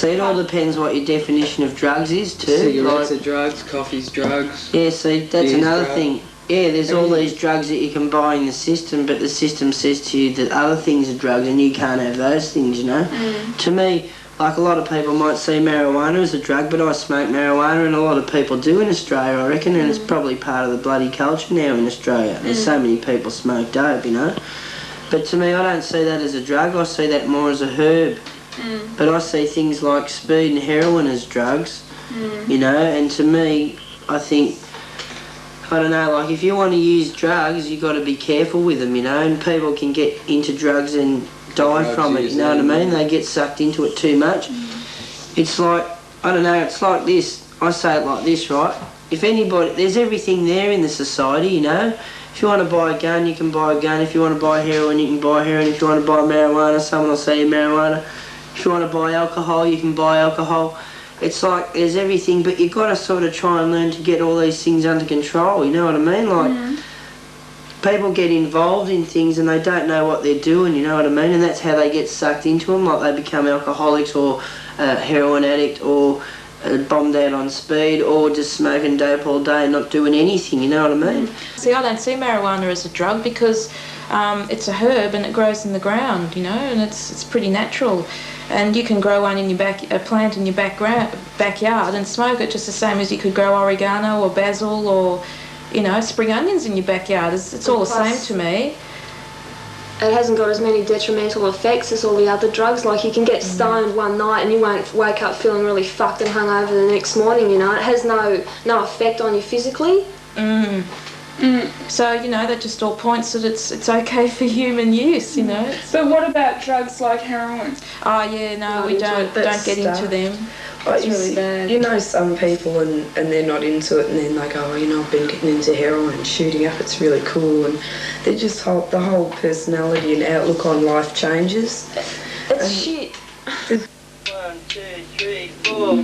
See, it all depends what your definition of drugs is too. Cigarettes are drugs, coffee's drugs. Yeah, see, that's another drugs. thing. Yeah, there's all these drugs that you can buy in the system, but the system says to you that other things are drugs and you can't have those things, you know? To me, like a lot of people might see marijuana as a drug, but I smoke marijuana and a lot of people do in Australia, I reckon, and it's probably part of the bloody culture now in Australia. There's so many people smoke dope, you know? But to me, I don't see that as a drug, I see that more as a herb. But I see things like speed and heroin as drugs, you know, and to me, I think, I don't know, like if you want to use drugs, you've got to be careful with them, you know, and people can get into drugs and die from it, you know what I mean? They get sucked into it too much. It's like, I don't know, it's like this, I say it like this, right? If anybody, there's everything there in the society, you know? If you want to buy a gun, you can buy a gun. If you want to buy heroin, you can buy heroin. If you want to buy marijuana, someone will sell you marijuana. If you want to buy alcohol, you can buy alcohol. It's like there's everything, but you've got to sort of try and learn to get all these things under control, you know what I mean? Like, people get involved in things and they don't know what they're doing, you know what I mean? And that's how they get sucked into them, like they become alcoholics or heroin addict or bombed out on speed or just smoking dope all day and not doing anything, you know what I mean? See, I don't see marijuana as a drug because it's a herb and it grows in the ground, you know, and it's pretty natural. And you can grow one in your a plant in your backyard and smoke it just the same as you could grow oregano or basil or, you know, spring onions in your backyard. It's all the same to me. It hasn't got as many detrimental effects as all the other drugs. Like you can get stoned one night and you won't wake up feeling really fucked and hungover the next morning, you know. It has no effect on you physically. So, you know, that just all points that it's okay for human use, you know. But what about drugs like heroin? Oh, yeah, no, we don't get into them. It's really bad. You know some people and they're not into it and then they go, oh, you know, I've been getting into heroin and shooting up, it's really cool, and they just the whole personality and outlook on life changes. It's shit. 1, 2, 3, 4.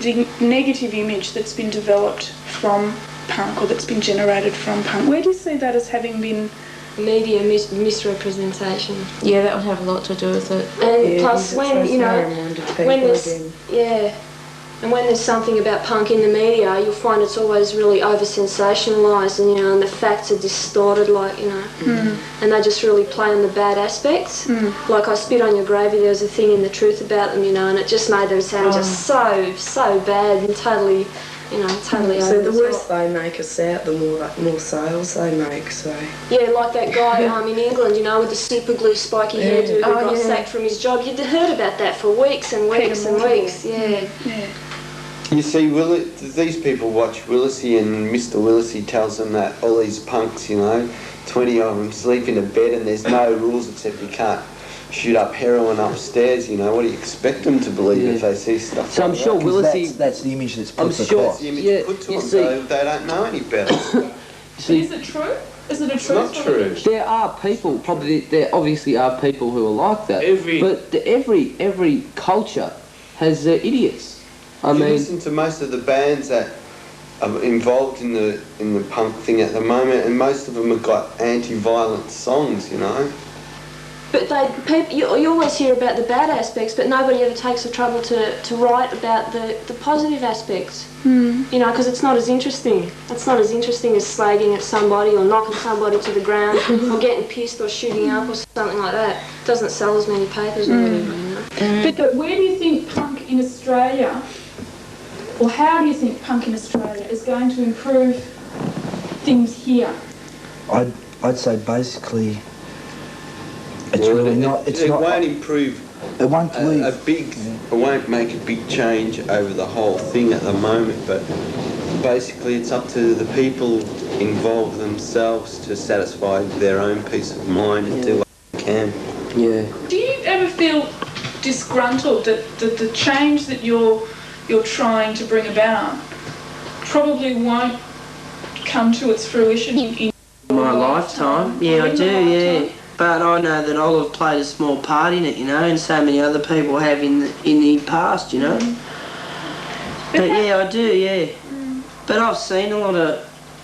The negative image that's been developed from punk or that's been generated from punk, where do you see that as having been? Media misrepresentation. Yeah, that would have a lot to do with it. And plus when, you know, when there's, and when there's something about punk in the media, you'll find it's always really over-sensationalised and, you know, and the facts are distorted, like, you know, and they just really play on the bad aspects. Like I Spit on Your Gravy, there was a thing in The Truth about them, you know, and it just made them sound just so bad and totally, you know, totally over. So the worse they make us out, the more sales they make, so. Yeah, like that guy in England, you know, with the super glue spiky hairdo who got sacked from his job. You'd heard about that for weeks and weeks and weeks, yeah. You see, these people watch Willisy and Mr. Willisy tells them that all these punks, you know, 20 of them sleep in a bed and there's no rules except you can't shoot up heroin upstairs, you know. What do you expect them to believe if they see stuff so like I'm sure that? Willisy... That's the image that's put across. That's the image put to them, so they don't know any better. Is it true? Is it a truth? Not true. There are people, there obviously are people who are like that. But every culture has idiots. I mean, listen to most of the bands that are involved in the punk thing at the moment, and most of them have got anti-violent songs, you know. But you always hear about the bad aspects, but nobody ever takes the trouble to write about the positive aspects. You know, because it's not as interesting. It's not as interesting as slagging at somebody or knocking somebody to the ground or getting pissed or shooting up or something like that. It doesn't sell as many papers or whatever, you know. But where do you think punk in Australia, or how do you think punk in Australia is going to improve things here? I'd say basically it's really not. It won't improve. It won't leave. It won't make a big change over the whole thing at the moment. But basically, it's up to the people involved themselves to satisfy their own peace of mind and do what they can. Yeah. Do you ever feel disgruntled that the change that you're trying to bring about probably won't come to its fruition in my lifetime? Yeah, I do. Yeah. But I know that I'll have played a small part in it, you know, and so many other people have in the past, you know. But yeah, I do, yeah. But I've seen a lot of,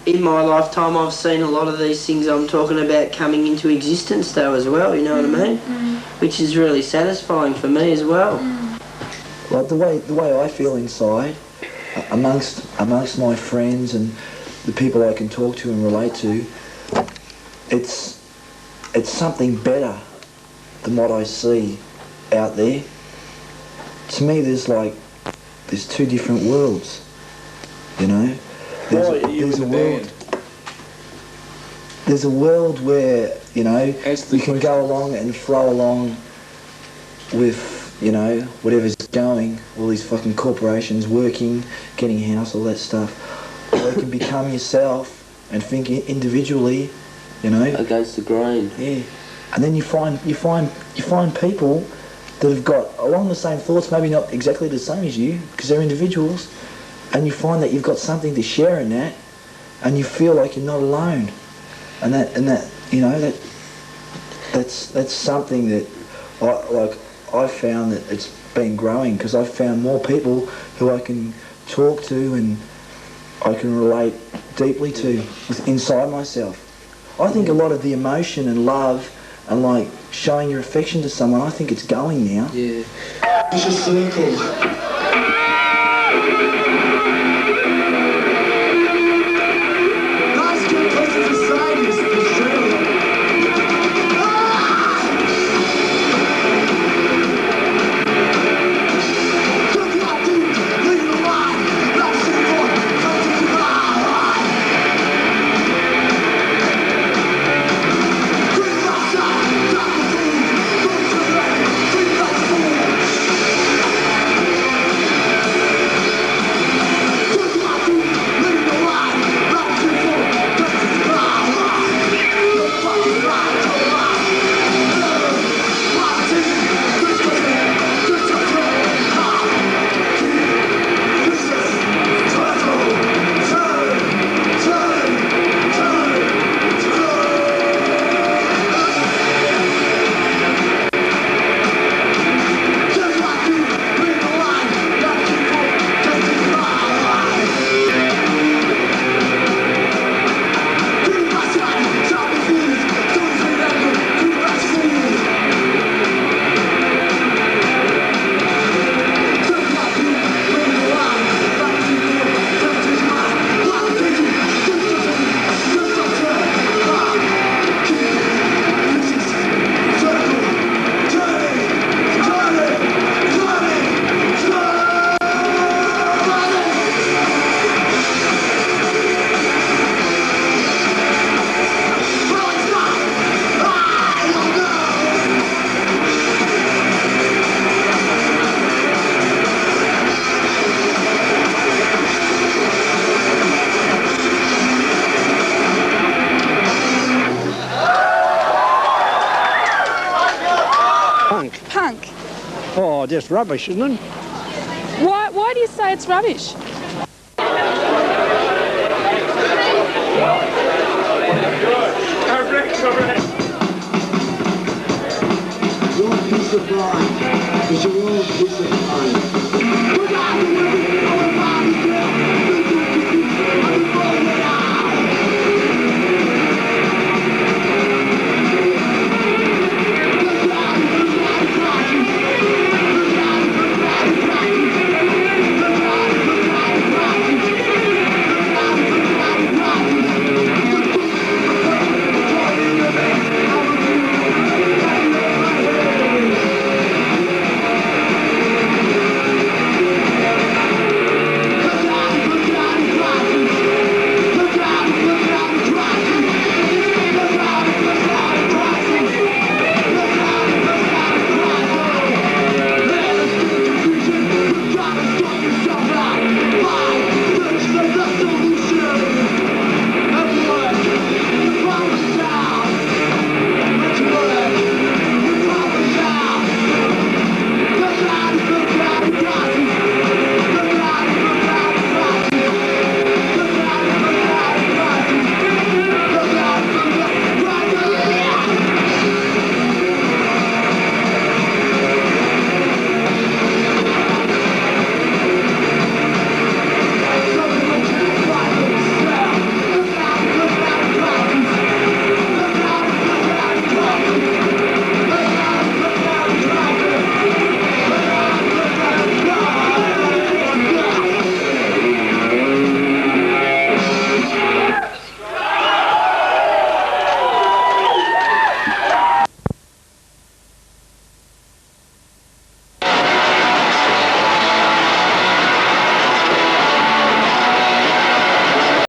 in my lifetime, I've seen a lot of these things I'm talking about coming into existence though as well, you know what I mean? Which is really satisfying for me as well. Like the way I feel inside, amongst my friends and the people I can talk to and relate to, it's something better than what I see out there. To me, there's two different worlds, you know. There's a world where, you know, you can go along and flow along with, you know, whatever's going, all these fucking corporations working, getting a house, all that stuff. Or you can become yourself and think individually, you know. Against the grain. Yeah. And then you find people that have got along the same thoughts, maybe not exactly the same as you, because they're individuals, and you find that you've got something to share in that, and you feel like you're not alone. And that you know, that's something that I've found that it's been growing, because I've found more people who I can talk to and I can relate deeply to inside myself. I think a lot of the emotion and love and like showing your affection to someone, I think it's going now. Yeah. It's a circle. Just rubbish, isn't it? Why do you say it's rubbish?